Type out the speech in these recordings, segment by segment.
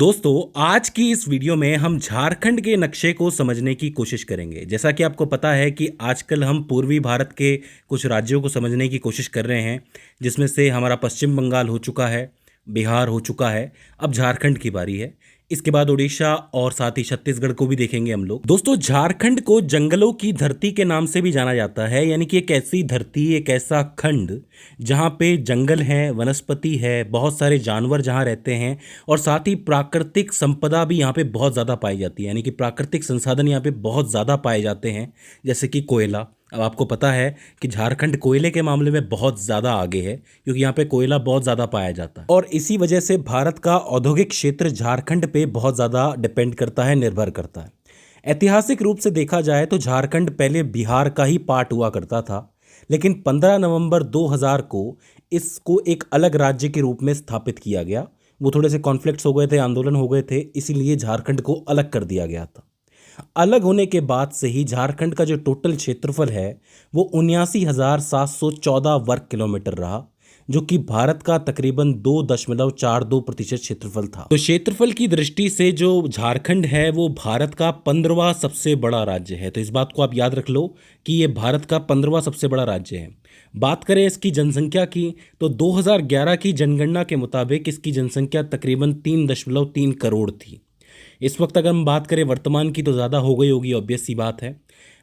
दोस्तों, आज की इस वीडियो में हम झारखंड के नक्शे को समझने की कोशिश करेंगे। जैसा कि आपको पता है कि आजकल हम पूर्वी भारत के कुछ राज्यों को समझने की कोशिश कर रहे हैं, जिसमें से हमारा पश्चिम बंगाल हो चुका है, बिहार हो चुका है, अब झारखंड की बारी है। इसके बाद उड़ीसा और साथ ही छत्तीसगढ़ को भी देखेंगे हम लोग। दोस्तों, झारखंड को जंगलों की धरती के नाम से भी जाना जाता है, यानी कि एक ऐसी धरती, एक ऐसा खंड जहाँ पे जंगल है, वनस्पति है, बहुत सारे जानवर जहाँ रहते हैं और साथ ही प्राकृतिक संपदा भी यहाँ पे बहुत ज़्यादा पाई जाती है, यानी कि प्राकृतिक संसाधन यहाँ पे बहुत ज़्यादा पाए जाते हैं, जैसे कि कोयला। अब आपको पता है कि झारखंड कोयले के मामले में बहुत ज़्यादा आगे है, क्योंकि यहाँ पे कोयला बहुत ज़्यादा पाया जाता है और इसी वजह से भारत का औद्योगिक क्षेत्र झारखंड पे बहुत ज़्यादा डिपेंड करता है, निर्भर करता है। ऐतिहासिक रूप से देखा जाए तो झारखंड पहले बिहार का ही पार्ट हुआ करता था, लेकिन 15 नवंबर 2000 को इसको एक अलग राज्य के रूप में स्थापित किया गया। वो थोड़े से कॉन्फ्लिक्ट्स हो गए थे, आंदोलन हो गए थे, इसीलिए झारखंड को अलग कर दिया गया था। अलग होने के बाद से ही झारखंड का जो टोटल क्षेत्रफल है वो 79,714 वर्ग किलोमीटर रहा, जो कि भारत का तकरीबन 2.42% क्षेत्रफल था। तो क्षेत्रफल की दृष्टि से जो झारखंड है वो भारत का 15वां सबसे बड़ा राज्य है। तो इस बात को आप याद रख लो कि ये भारत का 15वां सबसे बड़ा राज्य है। बात करें इसकी जनसंख्या की तो 2011 की जनगणना के मुताबिक इसकी जनसंख्या तकरीबन 3.3 करोड़ थी। इस वक्त अगर हम बात करें वर्तमान की तो ज़्यादा हो गई होगी, ऑब्वियस सी बात है।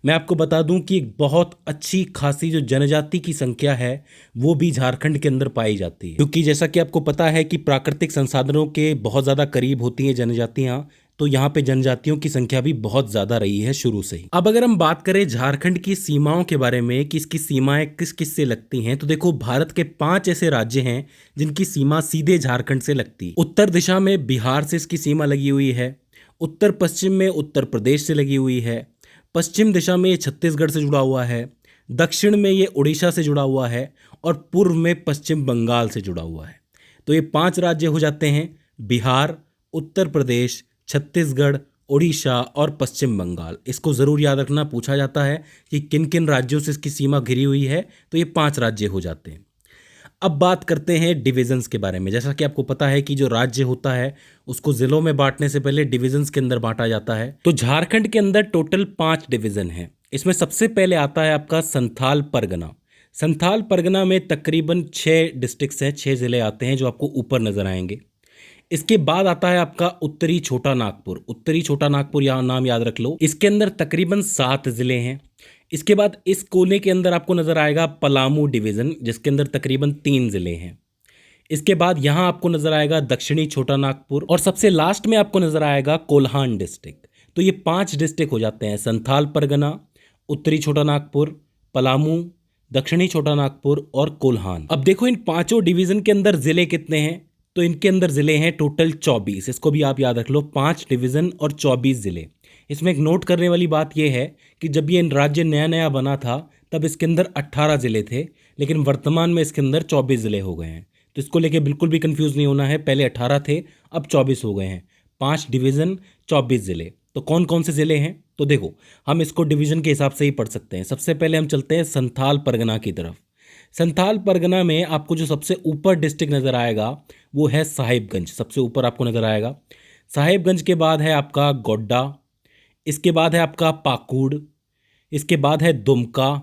मैं आपको बता दूं कि एक बहुत अच्छी खासी जो जनजाति की संख्या है वो भी झारखंड के अंदर पाई जाती है, क्योंकि जैसा कि आपको पता है कि प्राकृतिक संसाधनों के बहुत ज़्यादा करीब होती हैं जनजातियाँ, तो यहाँ पे जनजातियों की संख्या भी बहुत ज़्यादा रही है शुरू से ही। अब अगर हम बात करें झारखंड की सीमाओं के बारे में कि इसकी सीमाएं किस किस से लगती हैं, तो देखो भारत के 5 ऐसे राज्य हैं जिनकी सीमा सीधे झारखंड से लगती है। उत्तर दिशा में बिहार से इसकी सीमा लगी हुई है, उत्तर पश्चिम में उत्तर प्रदेश से लगी हुई है, पश्चिम दिशा में ये छत्तीसगढ़ से जुड़ा हुआ है, दक्षिण में ये उड़ीसा से जुड़ा हुआ है और पूर्व में पश्चिम बंगाल से जुड़ा हुआ है। तो ये 5 राज्य हो जाते हैं, बिहार, उत्तर प्रदेश, छत्तीसगढ़, उड़ीसा और पश्चिम बंगाल। इसको ज़रूर याद रखना, पूछा जाता है कि किन किन राज्यों से इसकी सीमा घिरी हुई है, तो ये 5 राज्य हो जाते हैं। अब बात करते हैं डिविजन्स के बारे में। जैसा कि आपको पता है कि जो राज्य होता है उसको जिलों में बांटने से पहले डिविजन्स के अंदर बांटा जाता है। तो झारखंड के अंदर टोटल 5 डिवीजन हैं। इसमें सबसे पहले आता है आपका संथाल परगना। संथाल परगना में तकरीबन 6 डिस्ट्रिक्ट्स हैं, 6 जिले आते हैं जो आपको ऊपर नजर आएंगे। इसके बाद आता है आपका उत्तरी छोटा नागपुर। उत्तरी छोटा नागपुर यहाँ नाम याद रख लो, इसके अंदर तकरीबन 7 जिले हैं। इसके बाद इस कोने के अंदर आपको नजर आएगा पलामू डिवीजन, जिसके अंदर तकरीबन 3 जिले हैं। इसके बाद यहाँ आपको नजर आएगा दक्षिणी छोटा नागपुर और सबसे लास्ट में आपको नजर आएगा कोल्हान डिस्ट्रिक्ट। तो ये 5 डिस्ट्रिक्ट हो जाते हैं, संथाल परगना, उत्तरी छोटा नागपुर, पलामू, दक्षिणी छोटा नागपुर और कोल्हान। अब देखो इन 5 डिवीजन के अंदर जिले कितने हैं, तो इनके अंदर जिले हैं टोटल 24। इसको भी आप याद रख लो, 5 डिवीजन और 24 जिले। इसमें एक नोट करने वाली बात यह है कि जब ये राज्य नया नया बना था तब इसके अंदर 18 जिले थे, लेकिन वर्तमान में इसके अंदर 24 जिले हो गए हैं। तो इसको लेके बिल्कुल भी कंफ्यूज नहीं होना है, पहले 18 थे अब 24 हो गए हैं। 5 डिवीजन 24 जिले। तो कौन कौन से जिले हैं, तो देखो हम इसको डिवीजन के हिसाब से ही पढ़ सकते हैं। सबसे पहले हम चलते हैं संथाल परगना की तरफ। संथाल परगना में आपको जो सबसे ऊपर डिस्ट्रिक्ट नजर आएगा वो है साहिबगंज, सबसे ऊपर आपको नजर आएगा। साहिबगंज के बाद है आपका गोड्डा, इसके बाद है आपका पाकुड़, इसके बाद है दुमका,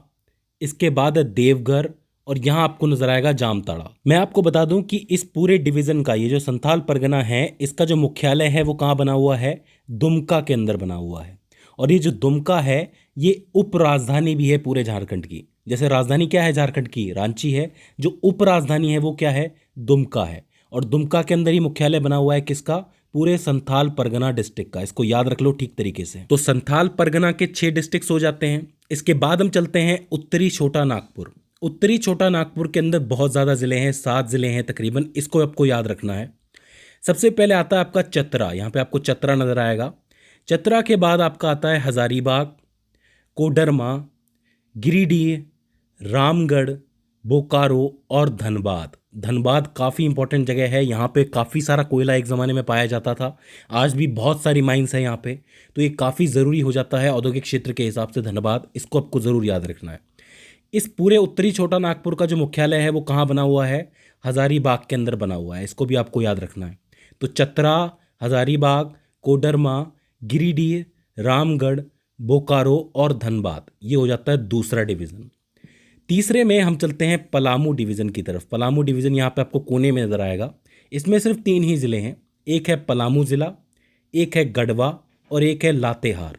इसके बाद है देवघर और यहाँ आपको नजर आएगा जामताड़ा। मैं आपको बता दूं कि इस पूरे डिवीजन का ये जो संथाल परगना है इसका जो मुख्यालय है वो कहाँ बना हुआ है, दुमका के अंदर बना हुआ है। और ये जो दुमका है ये उप राजधानी भी है पूरे झारखंड की। जैसे राजधानी क्या है झारखंड की, रांची है, जो उप राजधानी है वो क्या है, दुमका है। और दुमका के अंदर ही मुख्यालय बना हुआ है किसका, पूरे संथाल परगना डिस्ट्रिक्ट का। इसको याद रख लो ठीक तरीके से। तो संथाल परगना के 6 डिस्ट्रिक्ट्स हो जाते हैं। इसके बाद हम चलते हैं उत्तरी छोटा नागपुर। उत्तरी छोटा नागपुर के अंदर बहुत ज़्यादा जिले हैं, 7 जिले हैं तकरीबन, इसको आपको याद रखना है। सबसे पहले आता है आपका चतरा, यहाँ पे आपको चतरा नजर आएगा। चतरा के बाद आपका आता है हजारीबाग, कोडरमा, गिरिडीह, रामगढ़, बोकारो और धनबाद। धनबाद काफ़ी इंपॉर्टेंट जगह है, यहाँ पे काफ़ी सारा कोयला एक ज़माने में पाया जाता था, आज भी बहुत सारी माइंस हैं यहाँ पे। तो ये काफ़ी ज़रूरी हो जाता है औद्योगिक क्षेत्र के हिसाब से धनबाद, इसको आपको ज़रूर याद रखना है। इस पूरे उत्तरी छोटा नागपुर का जो मुख्यालय है वो कहाँ बना हुआ है, हजारीबाग के अंदर बना हुआ है, इसको भी आपको याद रखना है। तो चतरा, हजारीबाग, कोडरमा, गिरिडीह, रामगढ़, बोकारो और धनबाद। ये हो जाता है दूसरा डिवीज़न। तीसरे में हम चलते हैं पलामू डिवीज़न की तरफ। पलामू डिवीज़न यहाँ पे आपको कोने में नज़र आएगा। इसमें सिर्फ 3 ही ज़िले हैं, एक है पलामू ज़िला, एक है गढ़वा और एक है लातेहार।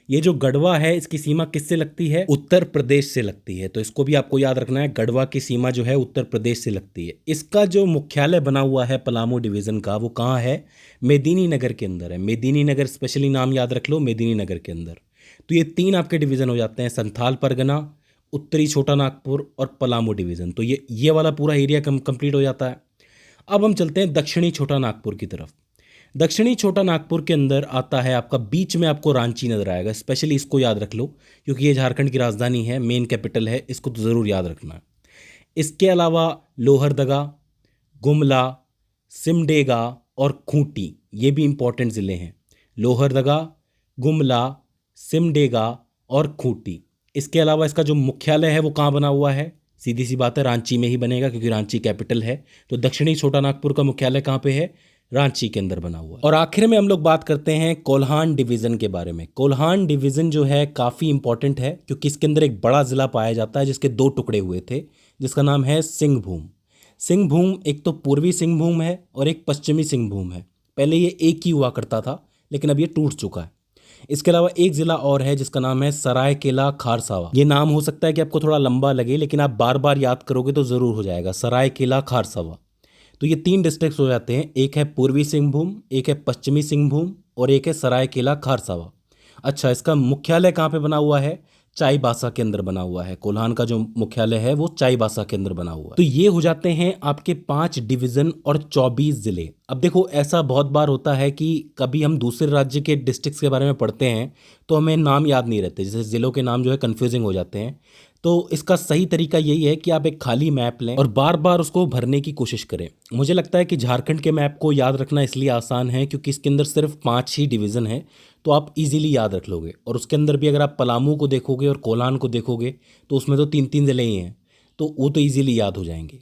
ये जो गढ़वा है इसकी सीमा किससे लगती है? उत्तर प्रदेश से लगती है, तो इसको भी आपको याद रखना है। गढ़वा की सीमा जो है उत्तर प्रदेश से लगती है। इसका जो मुख्यालय बना हुआ है पलामू डिवीज़न का, वो कहाँ है? मेदिनी नगर के अंदर है। मेदिनी नगर, स्पेशली नाम याद रख लो, मेदिनी नगर के अंदर। तो ये 3 आपके डिवीज़न हो जाते हैं, संथाल परगना, उत्तरी छोटा नागपुर और पलामू डिवीज़न। तो ये वाला पूरा एरिया कंप्लीट हो जाता है। अब हम चलते हैं दक्षिणी छोटा नागपुर की तरफ। दक्षिणी छोटा नागपुर के अंदर आता है आपका, बीच में आपको रांची नजर आएगा। स्पेशली इसको याद रख लो क्योंकि ये झारखंड की राजधानी है, मेन कैपिटल है, इसको तो ज़रूर याद रखना है। इसके अलावा लोहरदगा, गुमला, सिमडेगा और खूंटी, ये भी इंपॉर्टेंट ज़िले हैं। लोहरदगा, गुमला, सिमडेगा और खूंटी। इसके अलावा इसका जो मुख्यालय है वो कहाँ बना हुआ है? सीधी सी बात है, रांची में ही बनेगा क्योंकि रांची कैपिटल है। तो दक्षिणी छोटा नागपुर का मुख्यालय कहाँ पे है? रांची के अंदर बना हुआ है। और आखिर में हम लोग बात करते हैं कोल्हान डिवीज़न के बारे में। कोल्हान डिवीज़न जो है काफ़ी इंपॉर्टेंट है क्योंकि इसके अंदर एक बड़ा ज़िला पाया जाता है जिसके 2 टुकड़े हुए थे, जिसका नाम है सिंहभूम। सिंहभूम एक तो पूर्वी सिंहभूम है और एक पश्चिमी सिंहभूम है। पहले ये एक ही हुआ करता था लेकिन अब ये टूट चुका है। इसके अलावा एक ज़िला और है जिसका नाम है सरायकेला खारसावा। ये नाम हो सकता है कि आपको थोड़ा लंबा लगे लेकिन आप बार बार याद करोगे तो ज़रूर हो जाएगा, सरायकेला खारसावा। तो ये 3 डिस्ट्रिक्ट्स हो जाते हैं, एक है पूर्वी सिंहभूम, एक है पश्चिमी सिंहभूम और एक है सरायकेला खारसावा। अच्छा, इसका मुख्यालय कहाँ पे बना हुआ है? चाईबासा के अंदर बना हुआ है। कोल्हान का जो मुख्यालय है वो चाईबासा के अंदर बना हुआ है। तो ये हो जाते हैं आपके 5 डिवीज़न और 24 ज़िले। अब देखो, ऐसा बहुत बार होता है कि कभी हम दूसरे राज्य के डिस्ट्रिक्ट्स के बारे में पढ़ते हैं तो हमें नाम याद नहीं रहते, जैसे ज़िलों के नाम जो है कन्फ्यूजिंग हो जाते हैं। तो इसका सही तरीका यही है कि आप एक खाली मैप लें और बार बार उसको भरने की कोशिश करें। मुझे लगता है कि झारखंड के मैप को याद रखना इसलिए आसान है क्योंकि इसके अंदर सिर्फ 5 ही डिवीज़न है, तो आप इजीली याद रख लोगे। और उसके अंदर भी अगर आप पलामू को देखोगे और कोल्हान को देखोगे तो उसमें तो 3-3 ज़िले ही हैं, तो वो तो ईजिली याद हो जाएंगे।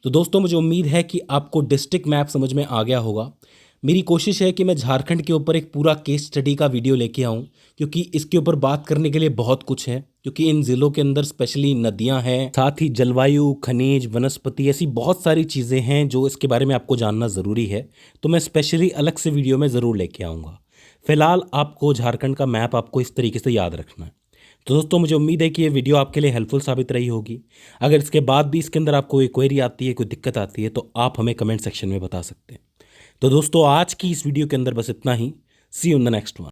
तो दोस्तों, मुझे उम्मीद है कि आपको डिस्ट्रिक्ट मैप समझ में आ गया होगा। मेरी कोशिश है कि मैं झारखंड के ऊपर एक पूरा केस स्टडी का वीडियो लेके आऊँ क्योंकि इसके ऊपर बात करने के लिए बहुत कुछ है, क्योंकि इन ज़िलों के अंदर स्पेशली नदियाँ हैं, साथ ही जलवायु, खनिज, वनस्पति, ऐसी बहुत सारी चीज़ें हैं जो इसके बारे में आपको जानना ज़रूरी है। तो मैं स्पेशली अलग से वीडियो में ज़रूर लेके आऊँगा। फिलहाल आपको झारखंड का मैप आपको इस तरीके से याद रखना है। तो दोस्तों, मुझे उम्मीद है कि ये वीडियो आपके लिए हेल्पफुल साबित रही होगी। अगर इसके बाद भी इसके अंदर आपको कोई क्वेरी आती है, कोई दिक्कत आती है, तो आप हमें कमेंट सेक्शन में बता सकते हैं। तो दोस्तों, आज की इस वीडियो के अंदर बस इतना ही। See you in the next one.